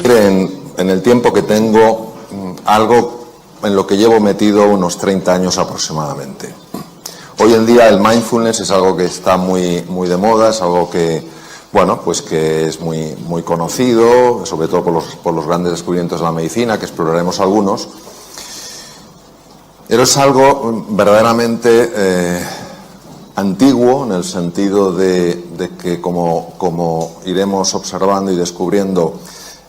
En el tiempo que tengo, algo en lo que llevo metido unos 30 años aproximadamente. Hoy en día el mindfulness es algo que está muy de moda, es algo que, bueno, pues que es muy conocido, sobre todo por los grandes descubrimientos de la medicina, que exploraremos algunos. Pero es algo verdaderamente antiguo, en el sentido de que, como iremos observando y descubriendo,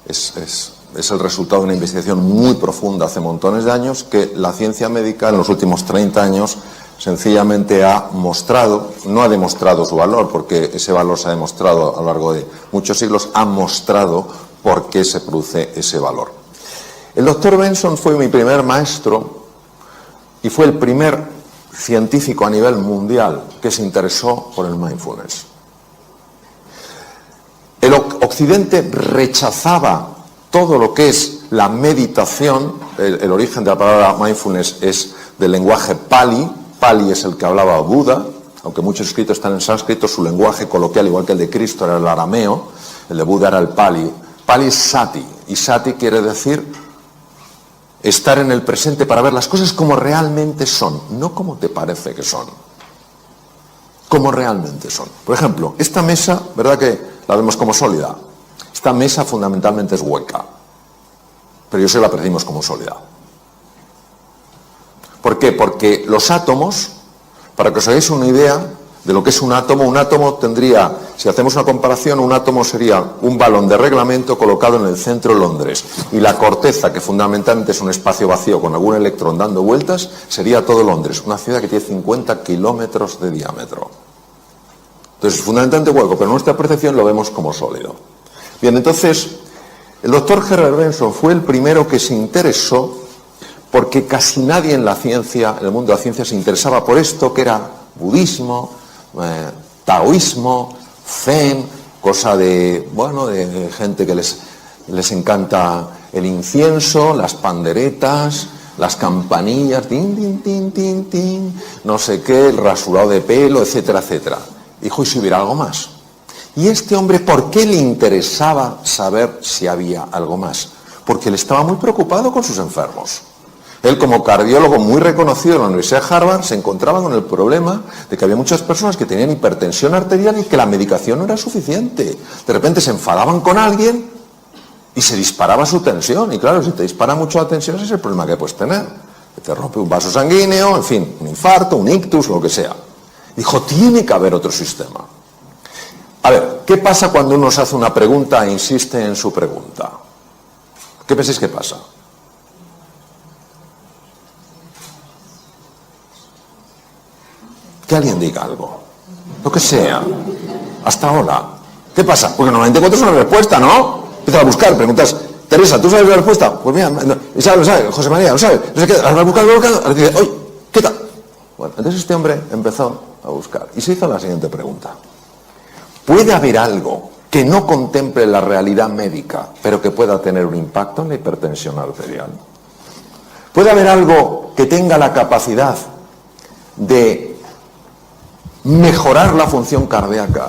es el resultado de una investigación muy profunda hace montones de años, que la ciencia médica en los últimos 30 años sencillamente ha mostrado, no ha demostrado su valor, porque ese valor se ha demostrado a lo largo de muchos siglos, ha mostrado por qué se produce ese valor. El doctor Benson fue mi primer maestro y fue el primer científico a nivel mundial que se interesó por el mindfulness. El Occidente rechazaba todo lo que es la meditación. El origen de la palabra mindfulness es del lenguaje Pali. Pali es el que hablaba Buda, aunque muchos escritos están en sánscrito, su lenguaje coloquial, igual que el de Cristo, era el arameo, el de Buda era el Pali. Pali es Sati, y Sati quiere decir estar en el presente para ver las cosas como realmente son, no como te parece que son, como realmente son. Por ejemplo, esta mesa, ¿verdad que la vemos como sólida? Esta mesa fundamentalmente es hueca, pero yo sé que la percibimos como sólida. ¿Por qué? Porque los átomos, para que os hagáis una idea de lo que es un átomo tendría, si hacemos una comparación, un átomo sería un balón de reglamento colocado en el centro de Londres, y la corteza, que fundamentalmente es un espacio vacío con algún electrón dando vueltas, sería todo Londres, una ciudad que tiene 50 kilómetros de diámetro. Entonces es fundamentalmente hueco, pero nuestra percepción lo vemos como sólido. Bien, entonces, el doctor Herbert Benson fue el primero que se interesó, porque casi nadie en la ciencia, en el mundo de la ciencia, se interesaba por esto, que era budismo, taoísmo, zen, cosa de, bueno, de gente que les encanta el incienso, las panderetas, las campanillas, tin, tin, tin, tin, tin, no sé qué, el rasurado de pelo, etcétera, etcétera. Dijo, ¿y si hubiera algo más? Y este hombre, ¿por qué le interesaba saber si había algo más? Porque él estaba muy preocupado con sus enfermos. Él, como cardiólogo muy reconocido en la Universidad de Harvard, se encontraba con el problema de que había muchas personas que tenían hipertensión arterial y que la medicación no era suficiente. De repente se enfadaban con alguien y se disparaba su tensión. Y claro, si te dispara mucho la tensión, ese es el problema que puedes tener. Que te rompe un vaso sanguíneo, en fin, un infarto, un ictus, lo que sea. Dijo, tiene que haber otro sistema. A ver, ¿qué pasa cuando uno se hace una pregunta e insiste en su pregunta? ¿Qué pensáis que pasa? Que alguien diga algo, lo que sea, hasta ahora. ¿Qué pasa? Porque normalmente encuentras una respuesta, ¿no? Empiezas a buscar, preguntas, Teresa, ¿tú sabes la respuesta? Pues mira, lo sabe, José María, lo sabe, no sé qué, has buscado, ahora dice, oye, ¿qué tal? Bueno, entonces este hombre empezó a buscar y se hizo la siguiente pregunta. ¿Puede haber algo que no contemple la realidad médica, pero que pueda tener un impacto en la hipertensión arterial? ¿Puede haber algo que tenga la capacidad de mejorar la función cardíaca,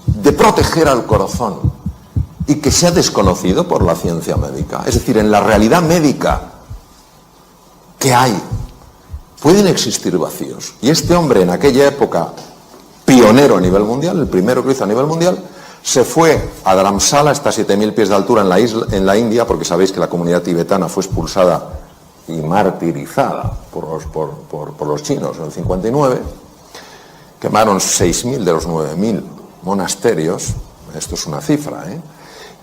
de proteger al corazón, y que sea desconocido por la ciencia médica? Es decir, en la realidad médica que hay, pueden existir vacíos. Y este hombre, en aquella época, pionero a nivel mundial, el primero que lo hizo a nivel mundial, se fue a Dharamsala, hasta 7.000 pies de altura en la India, porque sabéis que la comunidad tibetana fue expulsada y martirizada por los chinos en el 59, quemaron 6.000 de los 9.000 monasterios, esto es una cifra,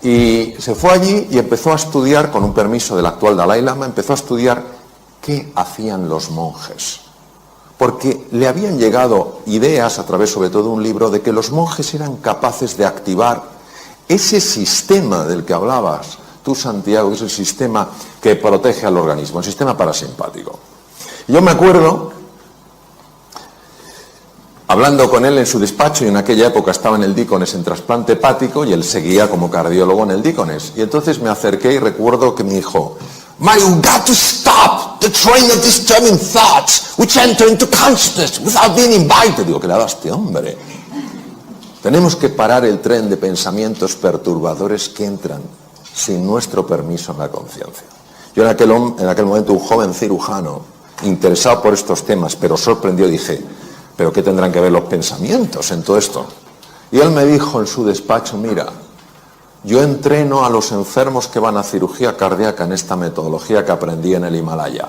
y se fue allí y empezó a estudiar, con un permiso del actual Dalai Lama, empezó a estudiar qué hacían los monjes. Porque le habían llegado ideas, a través sobre todo de un libro, de que los monjes eran capaces de activar ese sistema del que hablabas tú, Santiago, que es el sistema que protege al organismo, el sistema parasimpático. Yo me acuerdo, hablando con él en su despacho, y en aquella época estaba en el Dícones en trasplante hepático, y él seguía como cardiólogo en el Dícones. Y entonces me acerqué y recuerdo que me dijo, "Man, you've got to stop the train of disturbing thoughts which enter into consciousness without being invited." Digo, ¿qué le da a este hombre? Tenemos que parar el tren de pensamientos perturbadores que entran sin nuestro permiso en la conciencia. Yo en aquel momento, un joven cirujano, interesado por estos temas, pero sorprendido, dije, ¿pero qué tendrán que ver los pensamientos en todo esto? Y él me dijo en su despacho, mira, yo entreno a los enfermos que van a cirugía cardíaca en esta metodología que aprendí en el Himalaya.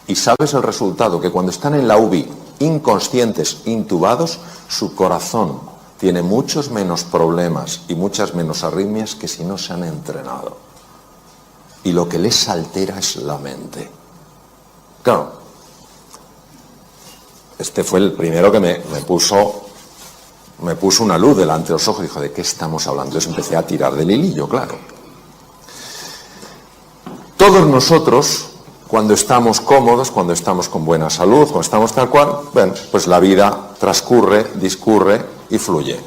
Y sabes el resultado, que cuando están en la UBI, inconscientes, intubados, su corazón tiene muchos menos problemas y muchas menos arritmias que si no se han entrenado. Y lo que les altera es la mente. Claro, este fue el primero que me puso una luz delante de los ojos y dijo, ¿de qué estamos hablando? Entonces empecé a tirar del hilillo, claro. Todos nosotros, cuando estamos cómodos, cuando estamos con buena salud, cuando estamos tal cual, bueno, pues la vida transcurre, discurre y fluye.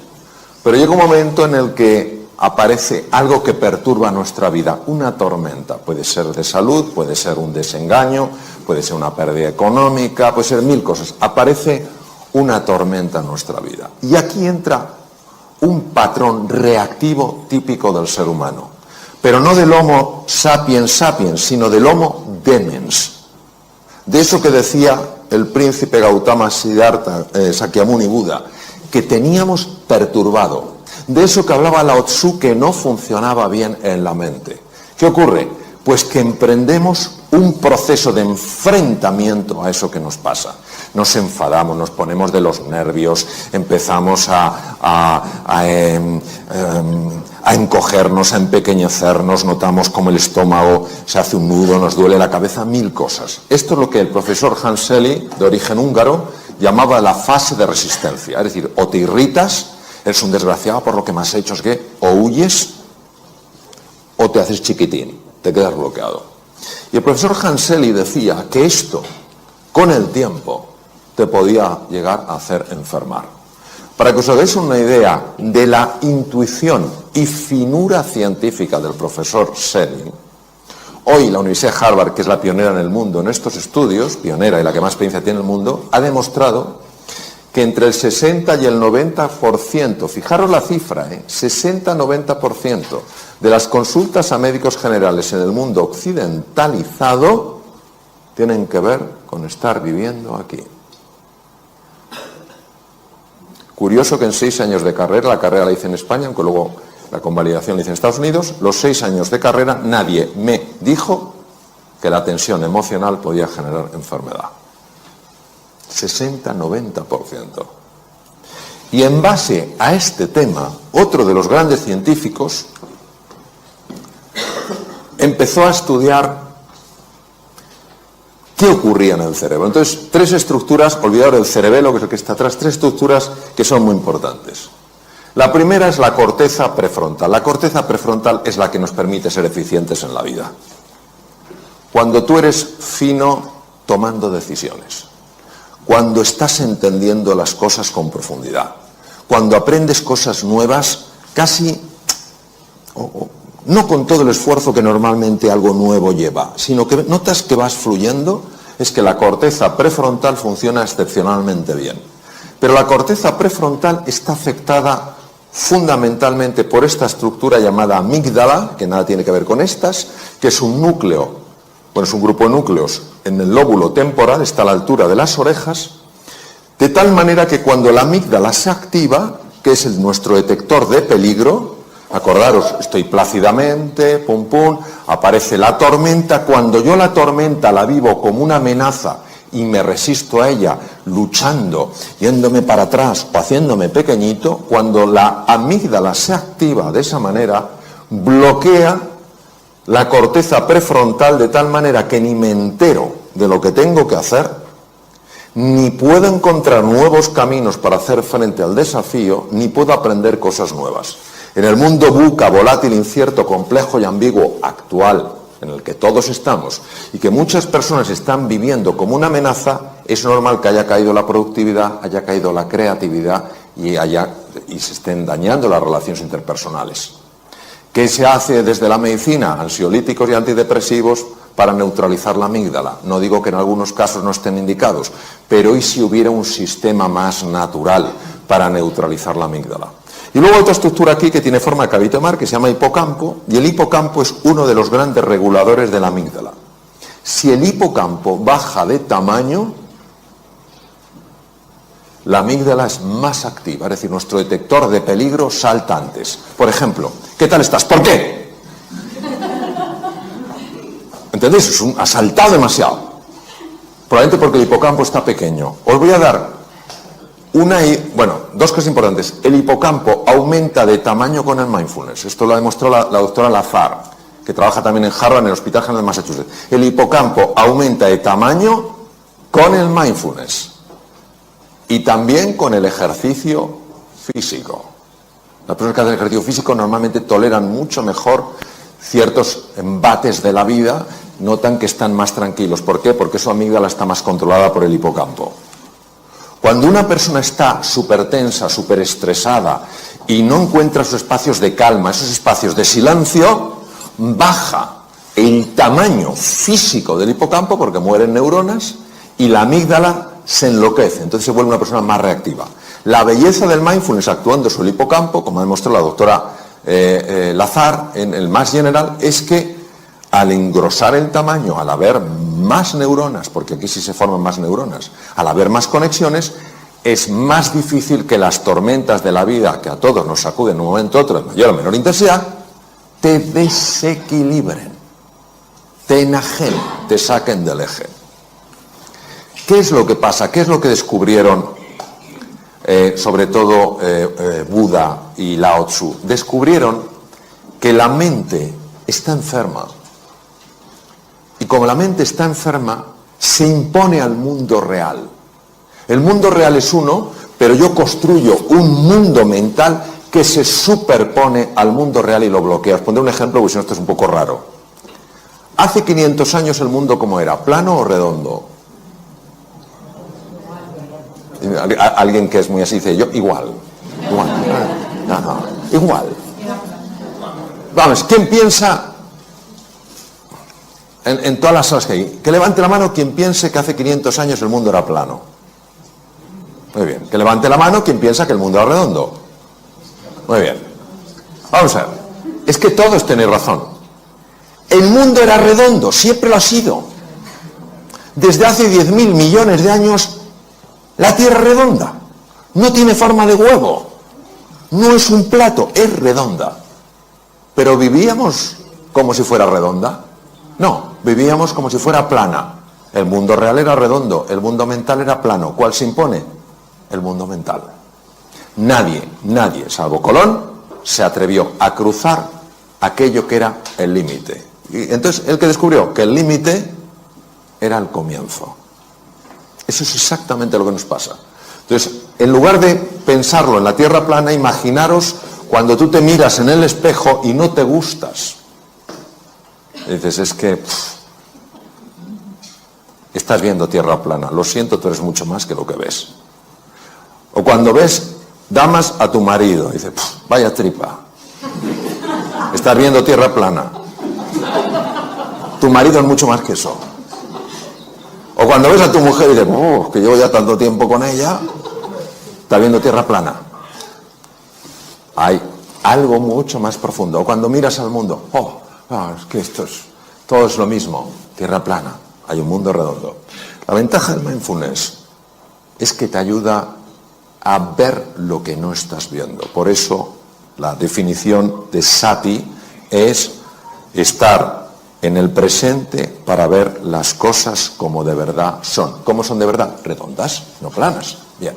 Pero llega un momento en el que aparece algo que perturba nuestra vida, una tormenta. Puede ser de salud, puede ser un desengaño, puede ser una pérdida económica, puede ser mil cosas. Aparece una tormenta en nuestra vida. Y aquí entra un patrón reactivo típico del ser humano. Pero no del Homo sapiens sapiens, sino del Homo demens. De eso que decía el príncipe Gautama Siddhartha, Sakyamuni Buda, que teníamos perturbado. De eso que hablaba Lao Tzu, que no funcionaba bien en la mente. ¿Qué ocurre? Pues que emprendemos un proceso de enfrentamiento a eso que nos pasa. Nos enfadamos, nos ponemos de los nervios, empezamos a encogernos, a empequeñecernos, notamos como el estómago se hace un nudo, nos duele la cabeza, mil cosas. Esto es lo que el profesor Hans Selye, de origen húngaro, llamaba la fase de resistencia. Es decir, o te irritas, eres un desgraciado por lo que me has hecho, es que o huyes o te haces chiquitín, te quedas bloqueado. Y el profesor Hans Selye decía que esto, con el tiempo, te podía llegar a hacer enfermar. Para que os hagáis una idea de la intuición y finura científica del profesor Selye, hoy la Universidad de Harvard, que es la pionera en el mundo en estos estudios, pionera y la que más experiencia tiene en el mundo, ha demostrado que entre el 60 y el 90%, fijaros la cifra, 60-90% de las consultas a médicos generales en el mundo occidentalizado tienen que ver con estar viviendo aquí. Curioso que en 6 años de carrera, la carrera la hice en España, aunque luego la convalidación la hice en Estados Unidos, los 6 años de carrera nadie me dijo que la tensión emocional podía generar enfermedad. 60-90%. Y en base a este tema, otro de los grandes científicos empezó a estudiar qué ocurría en el cerebro. Entonces, 3 estructuras, olvidar el cerebelo, que es el que está atrás, 3 estructuras que son muy importantes. La primera es la corteza prefrontal. La corteza prefrontal es la que nos permite ser eficientes en la vida. Cuando tú eres fino tomando decisiones, cuando estás entendiendo las cosas con profundidad, cuando aprendes cosas nuevas, casi, no con todo el esfuerzo que normalmente algo nuevo lleva, sino que notas que vas fluyendo, es que la corteza prefrontal funciona excepcionalmente bien. Pero la corteza prefrontal está afectada fundamentalmente por esta estructura llamada amígdala, que nada tiene que ver con estas, que es un núcleo, bueno, es un grupo de núcleos en el lóbulo temporal, está a la altura de las orejas, de tal manera que cuando la amígdala se activa, que es nuestro detector de peligro, acordaros, estoy plácidamente, pum pum, aparece la tormenta, cuando yo la tormenta la vivo como una amenaza y me resisto a ella, luchando, yéndome para atrás o haciéndome pequeñito, cuando la amígdala se activa de esa manera, bloquea la corteza prefrontal de tal manera que ni me entero de lo que tengo que hacer, ni puedo encontrar nuevos caminos para hacer frente al desafío, ni puedo aprender cosas nuevas. En el mundo VUCA, volátil, incierto, complejo y ambiguo actual, en el que todos estamos, y que muchas personas están viviendo como una amenaza, es normal que haya caído la productividad, haya caído la creatividad y se estén dañando las relaciones interpersonales. ¿Qué se hace desde la medicina? Ansiolíticos y antidepresivos para neutralizar la amígdala. No digo que en algunos casos no estén indicados, pero ¿y si hubiera un sistema más natural para neutralizar la amígdala? Y luego otra estructura aquí que tiene forma de cabito de mar, que se llama hipocampo, y el hipocampo es uno de los grandes reguladores de la amígdala. Si el hipocampo baja de tamaño, la amígdala es más activa, es decir, nuestro detector de peligro salta antes. Por ejemplo, ¿qué tal estás? ¿Por qué? ¿Entendéis? Ha saltado demasiado. Probablemente porque el hipocampo está pequeño. Os voy a dar dos cosas importantes. El hipocampo aumenta de tamaño con el mindfulness. Esto lo ha demostrado la doctora Lazar, que trabaja también en Harvard, en el Hospital General de Massachusetts. El hipocampo aumenta de tamaño con el mindfulness y también con el ejercicio físico. Las personas que hacen ejercicio físico normalmente toleran mucho mejor ciertos embates de la vida, notan que están más tranquilos. ¿Por qué? Porque su amígdala está más controlada por el hipocampo. Cuando una persona está súper tensa, súper estresada y no encuentra sus espacios de calma, esos espacios de silencio, baja el tamaño físico del hipocampo porque mueren neuronas y la amígdala se enloquece, entonces se vuelve una persona más reactiva. La belleza del mindfulness actuando sobre el hipocampo, como ha demostrado la doctora Lazar en el Mass General, es que al engrosar el tamaño, al haber más neuronas, porque aquí sí se forman más neuronas, al haber más conexiones, es más difícil que las tormentas de la vida, que a todos nos sacuden en un momento u otro, de mayor o menor intensidad, te desequilibren, te enajenen, te saquen del eje. ¿Qué es lo que pasa? ¿Qué es lo que descubrieron sobre todo Buda y Lao Tzu? Descubrieron que la mente está enferma. Y como la mente está enferma, se impone al mundo real. El mundo real es uno, pero yo construyo un mundo mental que se superpone al mundo real y lo bloquea. Os pondré un ejemplo, porque si no esto es un poco raro. Hace 500 años el mundo ¿cómo era? ¿Plano o redondo? Alguien que es muy así dice, yo igual. Igual. Vamos, ¿quién piensa en todas las salas que hay? Que levante la mano quien piense que hace 500 años el mundo era plano. Muy bien. Que levante la mano quien piensa que el mundo era redondo. Muy bien. Vamos a ver. Es que todos tenéis razón. El mundo era redondo, siempre lo ha sido. Desde hace 10.000 millones de años la Tierra es redonda. No tiene forma de huevo. No es un plato, es redonda. Pero vivíamos como si fuera redonda. No, vivíamos como si fuera plana. El mundo real era redondo, el mundo mental era plano. ¿Cuál se impone? El mundo mental. Nadie, salvo Colón, se atrevió a cruzar aquello que era el límite. Y entonces, el que descubrió que el límite era el comienzo. Eso es exactamente lo que nos pasa. Entonces, en lugar de pensarlo en la tierra plana, imaginaros cuando tú te miras en el espejo y no te gustas. Y dices, es que estás viendo tierra plana. Lo siento, tú eres mucho más que lo que ves. O cuando ves damas a tu marido, dices, vaya tripa. Estás viendo tierra plana. Tu marido es mucho más que eso. O cuando ves a tu mujer y dices, que llevo ya tanto tiempo con ella, estás viendo tierra plana. Hay algo mucho más profundo. O cuando miras al mundo, es que todo es lo mismo, tierra plana, hay un mundo redondo. La ventaja del mindfulness es que te ayuda a ver lo que no estás viendo. Por eso la definición de sati es estar en el presente para ver las cosas como de verdad son. ¿Cómo son de verdad? Redondas, no planas. Bien.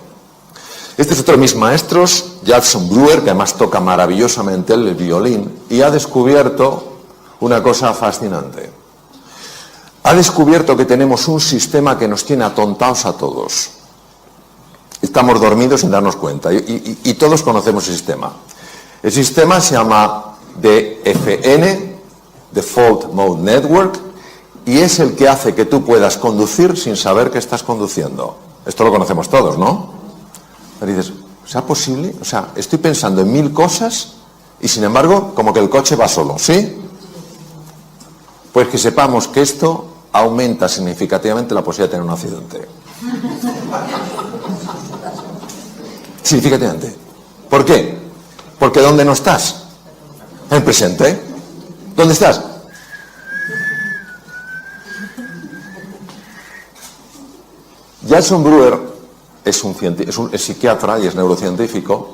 Este es otro de mis maestros, Jackson Brewer, que además toca maravillosamente el violín, y ha descubierto una cosa fascinante. Ha descubierto que tenemos un sistema que nos tiene atontados a todos. Estamos dormidos sin darnos cuenta, y todos conocemos el sistema. El sistema se llama DFN, Default Mode Network, y es el que hace que tú puedas conducir sin saber que estás conduciendo. Esto lo conocemos todos, ¿no? Pero dices, ¿será posible? O sea, estoy pensando en 1000 cosas y sin embargo, como que el coche va solo, ¿sí? Pues que sepamos que esto aumenta significativamente la posibilidad de tener un accidente. Significativamente. ¿Por qué? Porque ¿dónde no estás? En el presente. ¿Dónde estás? Jason Brewer es psiquiatra y es neurocientífico.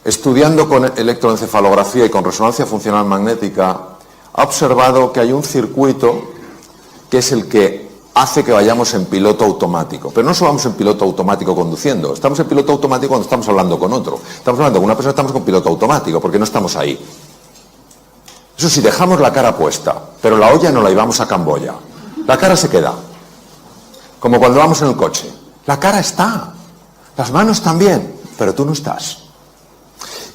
Estudiando con electroencefalografía y con resonancia funcional magnética, ha observado que hay un circuito que es el que hace que vayamos en piloto automático. Pero no solo vamos en piloto automático conduciendo, estamos en piloto automático cuando estamos hablando con otro. Estamos hablando con una persona, estamos con piloto automático, porque no estamos ahí. Eso sí, dejamos la cara puesta, pero la olla no la llevamos a Camboya. La cara se queda. Como cuando vamos en el coche. La cara está, las manos también, pero tú no estás.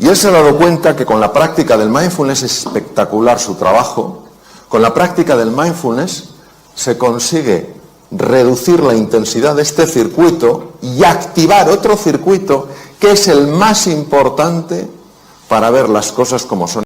Y él se ha dado cuenta que con la práctica del mindfulness es espectacular su trabajo. Con la práctica del mindfulness se consigue reducir la intensidad de este circuito y activar otro circuito que es el más importante para ver las cosas como son.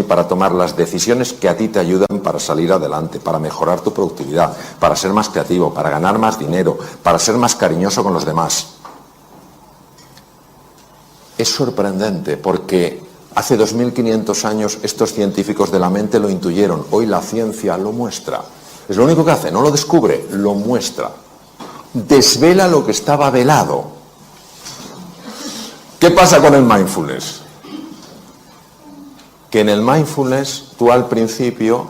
Para tomar las decisiones que a ti te ayudan para salir adelante, para mejorar tu productividad, para ser más creativo, para ganar más dinero, para ser más cariñoso con los demás. Es sorprendente porque hace 2500 años estos científicos de la mente lo intuyeron. Hoy la ciencia lo muestra. Es lo único que hace, no lo descubre, lo muestra. Desvela lo que estaba velado. ¿Qué pasa con el mindfulness? Que en el mindfulness tú al principio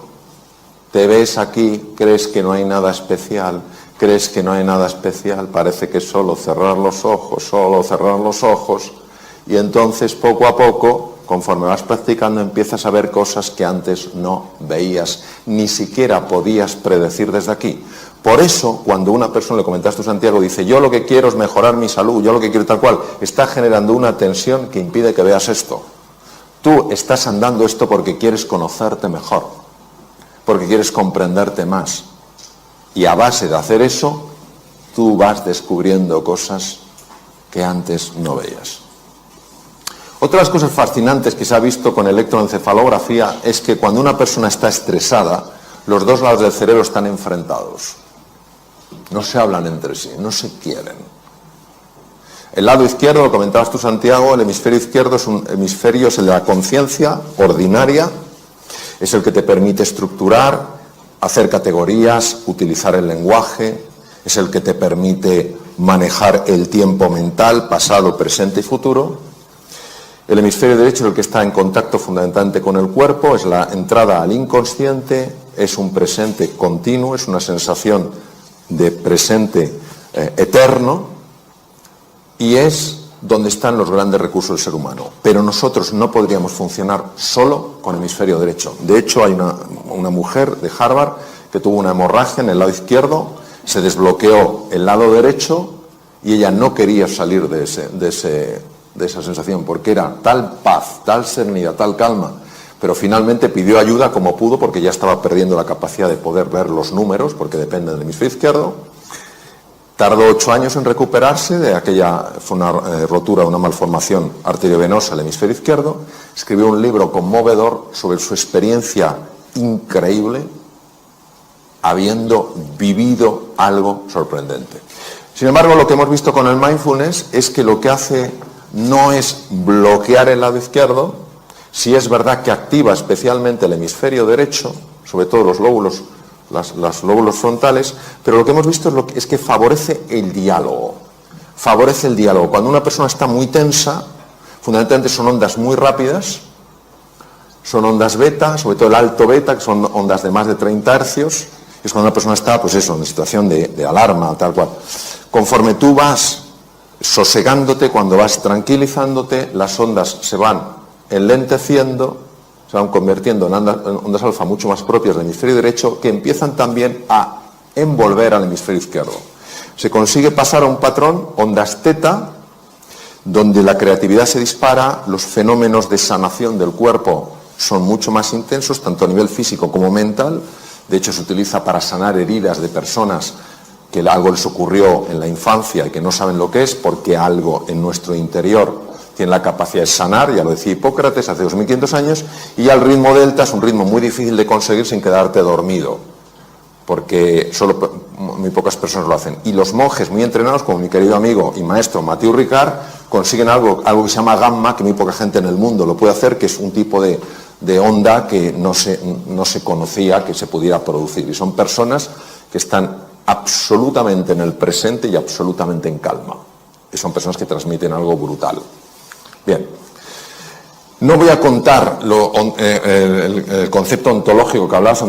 te ves aquí, crees que no hay nada especial, parece que es solo cerrar los ojos, y entonces poco a poco, conforme vas practicando, empiezas a ver cosas que antes no veías, ni siquiera podías predecir desde aquí. Por eso, cuando una persona, le comentaste tú, Santiago, dice, yo lo que quiero es mejorar mi salud, yo lo que quiero tal cual, está generando una tensión que impide que veas esto. Tú estás andando esto porque quieres conocerte mejor, porque quieres comprenderte más. Y a base de hacer eso, tú vas descubriendo cosas que antes no veías. Otra de las cosas fascinantes que se ha visto con electroencefalografía es que cuando una persona está estresada, los dos lados del cerebro están enfrentados. No se hablan entre sí, no se quieren. El lado izquierdo, lo comentabas tú, Santiago, el hemisferio izquierdo es un hemisferio, es el de la conciencia ordinaria, es el que te permite estructurar, hacer categorías, utilizar el lenguaje, es el que te permite manejar el tiempo mental, pasado, presente y futuro. El hemisferio derecho es el que está en contacto fundamentalmente con el cuerpo, es la entrada al inconsciente, es un presente continuo, es una sensación de presente eterno. Y es donde están los grandes recursos del ser humano. Pero nosotros no podríamos funcionar solo con el hemisferio derecho. De hecho, hay una mujer de Harvard que tuvo una hemorragia en el lado izquierdo, se desbloqueó el lado derecho y ella no quería salir de esa sensación porque era tal paz, tal serenidad, tal calma. Pero finalmente pidió ayuda como pudo porque ya estaba perdiendo la capacidad de poder ver los números porque dependen del hemisferio izquierdo. Tardó 8 años en recuperarse de aquella, fue una rotura, una malformación arteriovenosa del hemisferio izquierdo. Escribió un libro conmovedor sobre su experiencia increíble, habiendo vivido algo sorprendente. Sin embargo, lo que hemos visto con el mindfulness es que lo que hace no es bloquear el lado izquierdo, sí es verdad que activa especialmente el hemisferio derecho, sobre todo los lóbulos, los lóbulos frontales, pero lo que hemos visto es que favorece el diálogo. favorece el diálogo. Cuando una persona está muy tensa, fundamentalmente son ondas muy rápidas, son ondas beta, sobre todo el alto beta, que son ondas de más de 30 hercios, es cuando una persona está, pues eso, en situación de alarma, tal cual. Conforme tú vas sosegándote, cuando vas tranquilizándote, las ondas se van enlenteciendo, se van convirtiendo en ondas alfa mucho más propias del hemisferio derecho, que empiezan también a envolver al hemisferio izquierdo. Se consigue pasar a un patrón, ondas teta, donde la creatividad se dispara, los fenómenos de sanación del cuerpo son mucho más intensos, tanto a nivel físico como mental. De hecho, se utiliza para sanar heridas de personas que algo les ocurrió en la infancia y que no saben lo que es, porque algo en nuestro interior tiene la capacidad de sanar, ya lo decía Hipócrates hace 2500 años, y ya el ritmo delta es un ritmo muy difícil de conseguir sin quedarte dormido, porque solo muy pocas personas lo hacen. Y los monjes muy entrenados, como mi querido amigo y maestro Mathieu Ricard, consiguen algo que se llama gamma, que muy poca gente en el mundo lo puede hacer, que es un tipo de onda que no se conocía que se pudiera producir. Y son personas que están absolutamente en el presente y absolutamente en calma. Y son personas que transmiten algo brutal. Bien. No voy a contar el concepto ontológico que hablabas,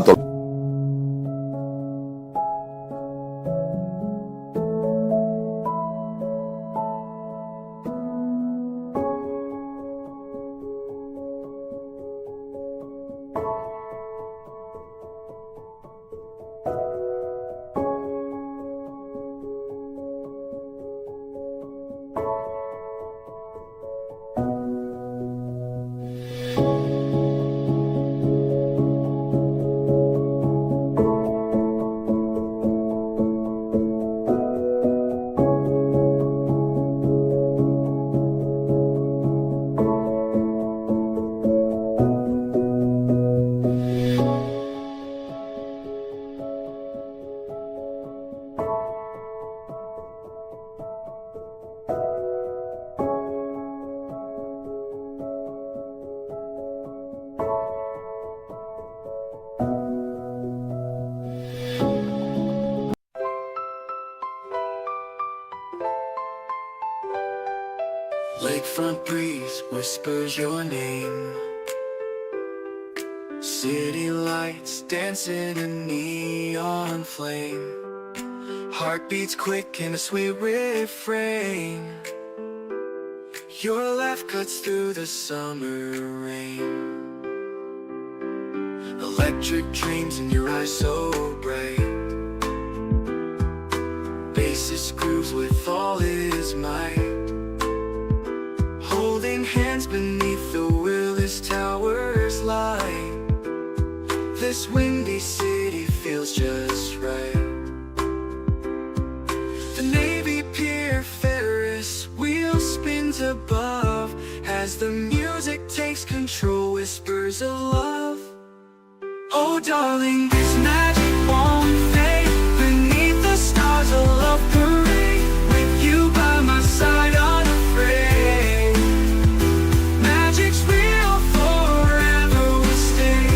Lakefront breeze whispers your name. City lights dancing in neon flame. Heartbeats quick in a sweet refrain. Your laugh cuts through the summer rain. Electric dreams in your eyes so bright. Bassist grooves with all his might. Holding hands beneath the Willis Towers light. This windy city feels just right. The Navy Pier Ferris wheel spins above. As the music takes control, whispers of love. Oh darling, this magic won't fade. Beneath the stars a love parade. With you by my side unafraid. Magic's real, forever will stay.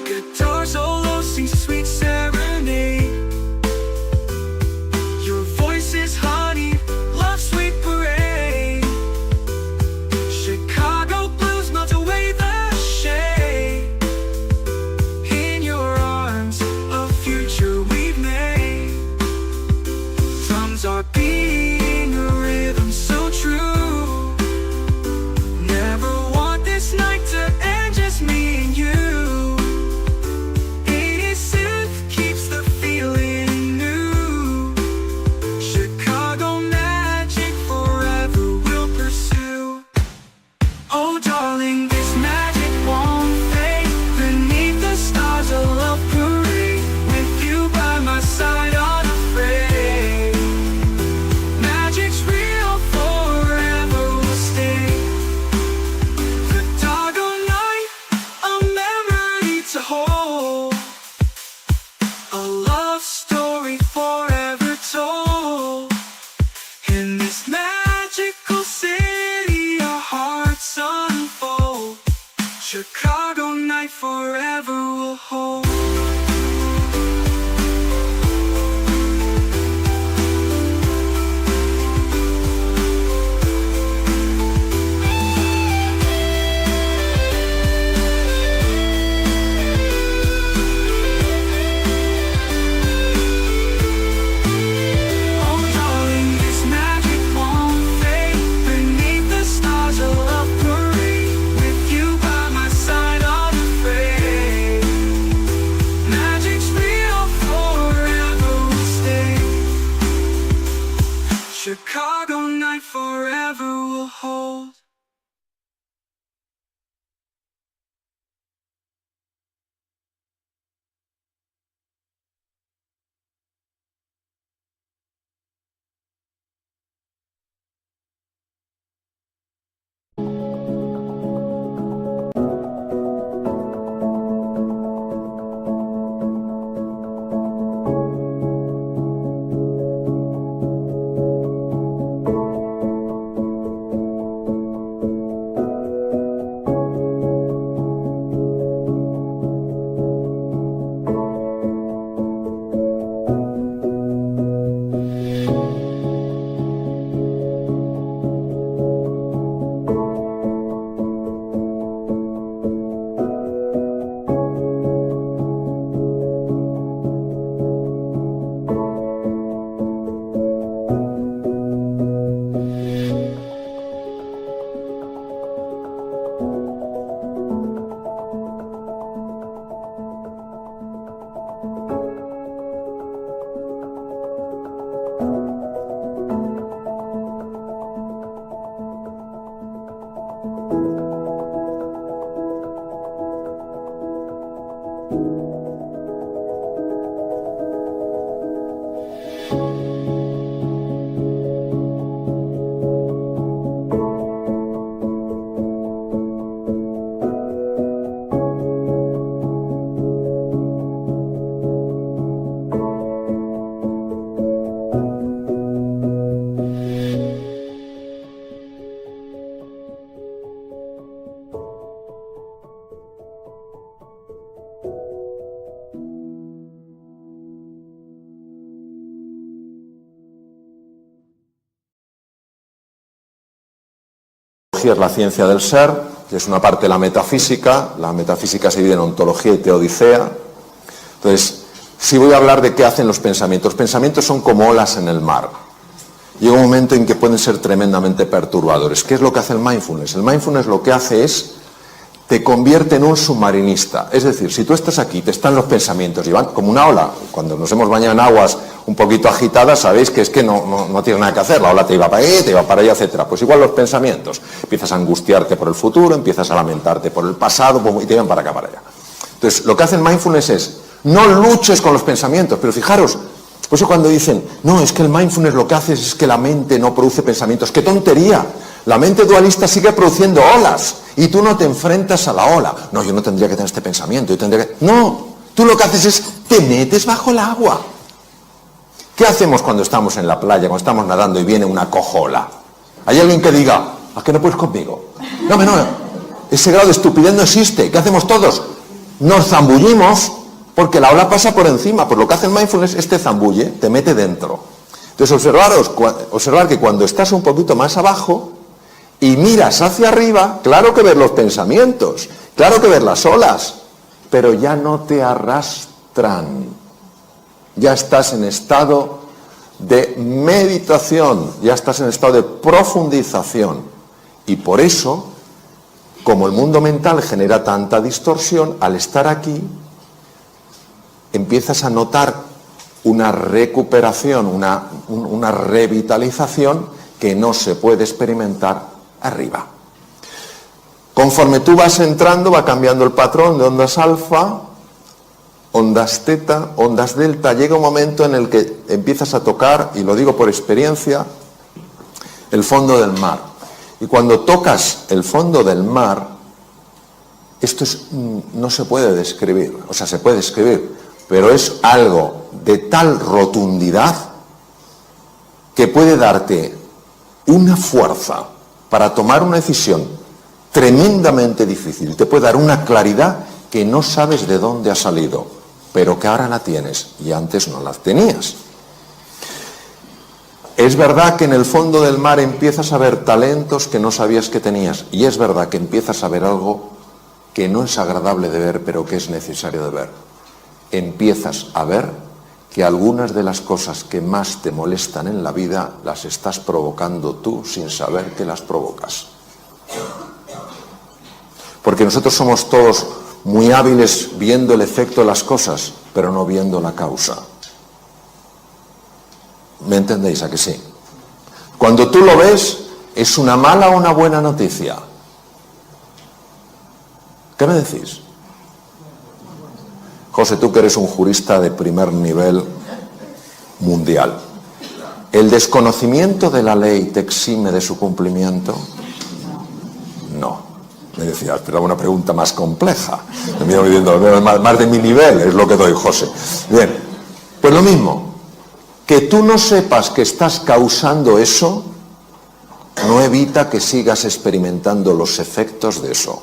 Guitar solo sings a sweet serenade. Your voice is honey, love's sweet parade. Chicago blues melt away the shade. In your arms, a future we've made. Drums are beating a rhythm so true. Never want this night to end, just me and you. 80s synth keeps the feeling new. Chicago magic forever will pursue. Oh darling, this magic won't fade. Beneath the stars a love parade. With you by my side unafraid. Magic's real, forever will stay. The doggone night, a memory to hold. A love story forever told. In this magical city, our hearts unfold. Chicago night forever will hold. ontología es la ciencia del ser, que es una parte de la metafísica se divide en ontología y teodicea. Entonces, sí voy a hablar de qué hacen los pensamientos. Los pensamientos son como olas en el mar. Llega un momento en que pueden ser tremendamente perturbadores. ¿Qué es lo que hace el mindfulness? El mindfulness lo que hace es, te convierte en un submarinista. Es decir, si tú estás aquí, te están los pensamientos y van como una ola. Cuando nos hemos bañado en aguas un poquito agitadas, sabéis que es que no tienes nada que hacer. La ola te iba para ahí, te iba para allá, etcétera. Pues igual los pensamientos. Empiezas a angustiarte por el futuro, empiezas a lamentarte por el pasado y te van para acá, para allá. Entonces, lo que hace el mindfulness es, no luches con los pensamientos. Pero fijaros, por eso cuando dicen, no, es que el mindfulness lo que hace es que la mente no produce pensamientos. ¡Qué tontería! La mente dualista sigue produciendo olas y tú no te enfrentas a la ola. No, yo no tendría que tener este pensamiento, yo tendría que... No, tú lo que haces es, te metes bajo el agua. ¿Qué hacemos cuando estamos en la playa, cuando estamos nadando y viene una cojola? ¿Hay alguien que diga, ¿a qué no puedes conmigo? No, ese grado de estupidez no existe. ¿Qué hacemos todos? Nos zambullimos porque la ola pasa por encima. Por lo que hace el mindfulness es te zambulle, te mete dentro. Entonces observar que cuando estás un poquito más abajo y miras hacia arriba, claro que ves los pensamientos, claro que ves las olas, pero ya no te arrastran. Ya estás en estado de meditación, ya estás en estado de profundización. Y por eso, como el mundo mental genera tanta distorsión, al estar aquí, empiezas a notar una recuperación, una revitalización que no se puede experimentar arriba. Conforme tú vas entrando, va cambiando el patrón de ondas alfa, ondas teta, ondas delta. Llega un momento en el que empiezas a tocar, y lo digo por experiencia, el fondo del mar. Y cuando tocas el fondo del mar, esto no se puede describir, o sea, se puede describir, pero es algo de tal rotundidad que puede darte una fuerza para tomar una decisión tremendamente difícil. Te puede dar una claridad que no sabes de dónde ha salido, pero que ahora la tienes y antes no la tenías. Es verdad que en el fondo del mar empiezas a ver talentos que no sabías que tenías, y es verdad que empiezas a ver algo que no es agradable de ver, pero que es necesario de ver. Empiezas a ver que algunas de las cosas que más te molestan en la vida las estás provocando tú sin saber que las provocas. Porque nosotros somos todos muy hábiles viendo el efecto de las cosas, pero no viendo la causa. ¿Me entendéis a que sí? Cuando tú lo ves, ¿es una mala o una buena noticia? ¿Qué me decís? José, tú que eres un jurista de primer nivel mundial, ¿el desconocimiento de la ley te exime de su cumplimiento? No. Me decía, esperaba una pregunta más compleja. Más de mi nivel es lo que doy, José. Bien, pues lo mismo. Que tú no sepas que estás causando eso no evita que sigas experimentando los efectos de eso.